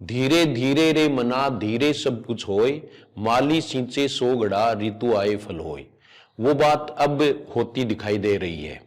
धीरे धीरे रे मना धीरे सब कुछ होए, माली सींचे सो गड़ा ऋतु आए फल होए। वो बात अब होती दिखाई दे रही है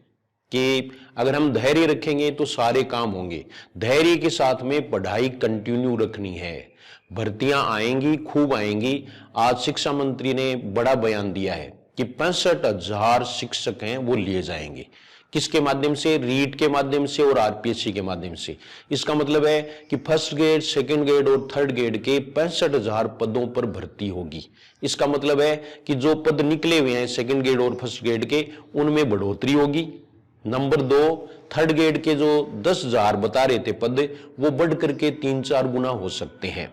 कि अगर हम धैर्य रखेंगे तो सारे काम होंगे। धैर्य के साथ में पढ़ाई कंटिन्यू रखनी है। भर्तियां आएंगी, खूब आएंगी। आज शिक्षा मंत्री ने बड़ा बयान दिया है कि 65,000 शिक्षक हैं वो लिए जाएंगे। किसके माध्यम से? रीट के माध्यम से और आरपीएससी के माध्यम से। इसका मतलब है कि फर्स्ट ग्रेड, सेकंड ग्रेड और थर्ड ग्रेड के 65,000 पदों पर भर्ती होगी। इसका मतलब है कि जो पद निकले हुए हैं सेकंड ग्रेड और फर्स्ट ग्रेड के, उनमें बढ़ोतरी होगी। नंबर 2, थर्ड ग्रेड के जो 10,000 बता रहे थे पद, वो बढ़ करके 3-4 गुना हो सकते हैं।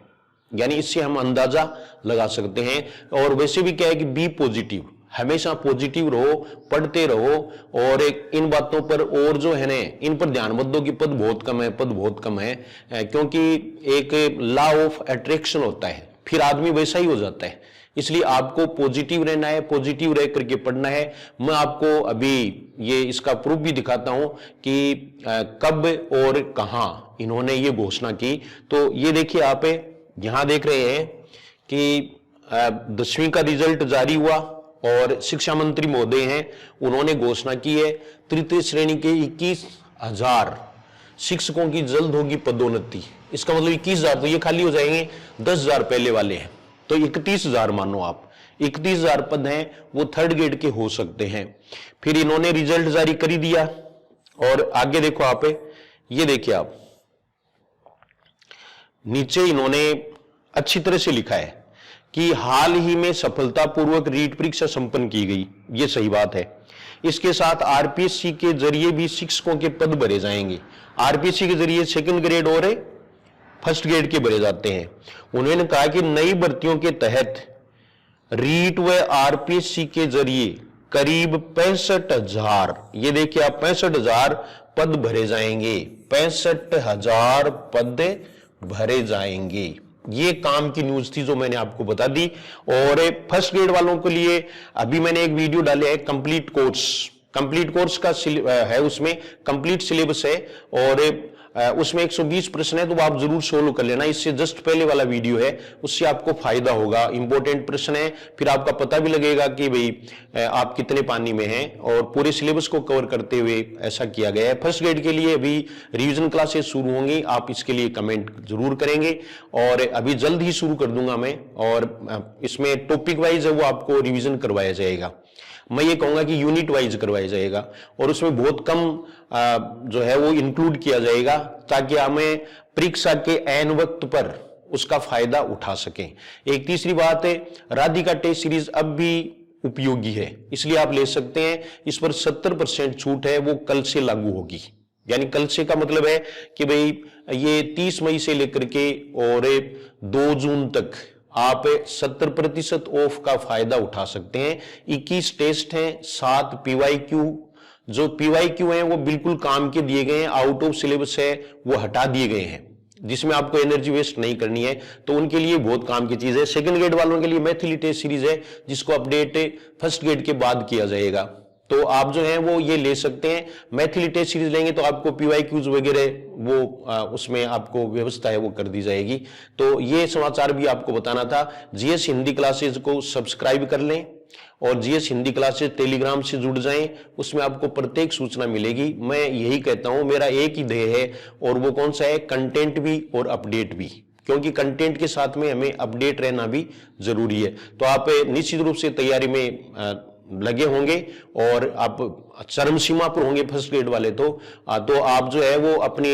यानी इससे हम अंदाजा लगा सकते हैं। और वैसे भी क्या है कि बी पॉजिटिव, हमेशा पॉजिटिव रहो, पढ़ते रहो। और इन बातों पर और जो है ना, इन पर ध्यान मत दो कि पद बहुत कम है, पद बहुत कम है, क्योंकि एक लॉ ऑफ अट्रैक्शन होता है, फिर आदमी वैसा ही हो जाता है। इसलिए आपको पॉजिटिव रहना है, पॉजिटिव रह करके पढ़ना है। मैं आपको अभी ये इसका प्रूफ भी दिखाता हूं कि कब और कहां इन्होंने ये घोषणा की। तो ये देखिए, आप यहां देख रहे हैं कि 10वीं का रिजल्ट जारी हुआ और शिक्षा मंत्री महोदय हैं, उन्होंने घोषणा की है तृतीय श्रेणी के 21,000 शिक्षकों की जल्द होगी पदोन्नति। इसका मतलब 21,000 तो ये खाली हो जाएंगे, 10,000 पहले वाले हैं, तो 31,000 मानो आप। 31,000 पद हैं वो थर्ड ग्रेड के हो सकते हैं। फिर इन्होंने रिजल्ट जारी कर ही दिया। और आगे देखो आप, ये देखिए आप, नीचे इन्होंने अच्छी तरह से लिखा है कि हाल ही में सफलतापूर्वक रीट परीक्षा संपन्न की गई। ये सही बात है। इसके साथ आरपीएससी के जरिए भी शिक्षकों के पद भरे जाएंगे। आरपीएससी के जरिए सेकंड ग्रेड और फर्स्ट ग्रेड के भरे जाते हैं। उन्होंने कहा कि नई भर्तियों के तहत रीट व आरपीएससी के जरिए करीब 65,000, ये देखिए आप, 65,000 पद भरे जाएंगे। 65,000 पद भरे जाएंगे। ये काम की न्यूज थी जो मैंने आपको बता दी। और फर्स्ट ग्रेड वालों के लिए अभी मैंने एक वीडियो डाले है, कंप्लीट कोर्स का है, उसमें कंप्लीट सिलेबस है और उसमें 120 प्रश्न है, तो आप जरूर सोल्व कर लेना। इससे जस्ट पहले वाला वीडियो है, उससे आपको फायदा होगा। इंपॉर्टेंट प्रश्न है, फिर आपका पता भी लगेगा कि भाई आप कितने पानी में हैं। और पूरे सिलेबस को कवर करते हुए ऐसा किया गया है। फर्स्ट ग्रेड के लिए अभी रिवीजन क्लासेस शुरू होंगी, आप इसके लिए कमेंट जरूर करेंगे और अभी जल्द ही शुरू कर दूंगा मैं। और इसमें टॉपिक वाइज है वो आपको रिविजन करवाया जाएगा। मैं ये कहूंगा कि यूनिट वाइज करवाया जाएगा और उसमें बहुत कम जो है वो इंक्लूड किया जाएगा, ताकि हमें परीक्षा के ऐन वक्त पर उसका फायदा उठा सकें। एक तीसरी बात है, राधिका टेस्ट सीरीज अब भी उपयोगी है, इसलिए आप ले सकते हैं। इस पर 70% छूट है, वो कल से लागू होगी। यानी कल से का मतलब है कि भाई ये 30 मई से लेकर के और 2 जून तक आप 70% ऑफ का फायदा उठा सकते हैं। 21 टेस्ट हैं, 7 पीवाईक्यू। जो पीवाईक्यू हैं वो बिल्कुल काम के दिए गए हैं, आउट ऑफ सिलेबस है वो हटा दिए गए हैं, जिसमें आपको एनर्जी वेस्ट नहीं करनी है, तो उनके लिए बहुत काम की चीज है। सेकंड ग्रेड वालों के लिए मैथिली टेस्ट सीरीज है, जिसको अपडेट फर्स्ट ग्रेड के बाद किया जाएगा। तो आप जो है वो ये ले सकते हैं। मैथिली टेस्ट सीरीज लेंगे तो आपको पीवाईक्यूज वगैरह वो उसमें आपको व्यवस्था है वो कर दी जाएगी। तो ये समाचार भी आपको बताना था। जीएस हिंदी क्लासेज को सब्सक्राइब कर लें और जीएस हिंदी क्लासेज टेलीग्राम से जुड़ जाएं, उसमें आपको प्रत्येक सूचना मिलेगी। मैं यही कहता हूं, मेरा एक ही ध्येय है और वो कौन सा है, कंटेंट भी और अपडेट भी, क्योंकि कंटेंट के साथ में हमें अपडेट रहना भी जरूरी है। तो आप निश्चित रूप से तैयारी में लगे होंगे और आप चरम सीमा पर होंगे फर्स्ट ग्रेड वाले। तो आप जो है वो अपनी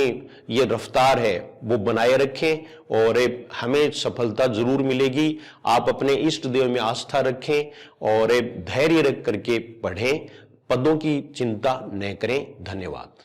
ये रफ्तार है वो बनाए रखें और हमें सफलता जरूर मिलेगी। आप अपने इष्ट देव में आस्था रखें और धैर्य रख करके पढ़ें, पदों की चिंता न करें। धन्यवाद।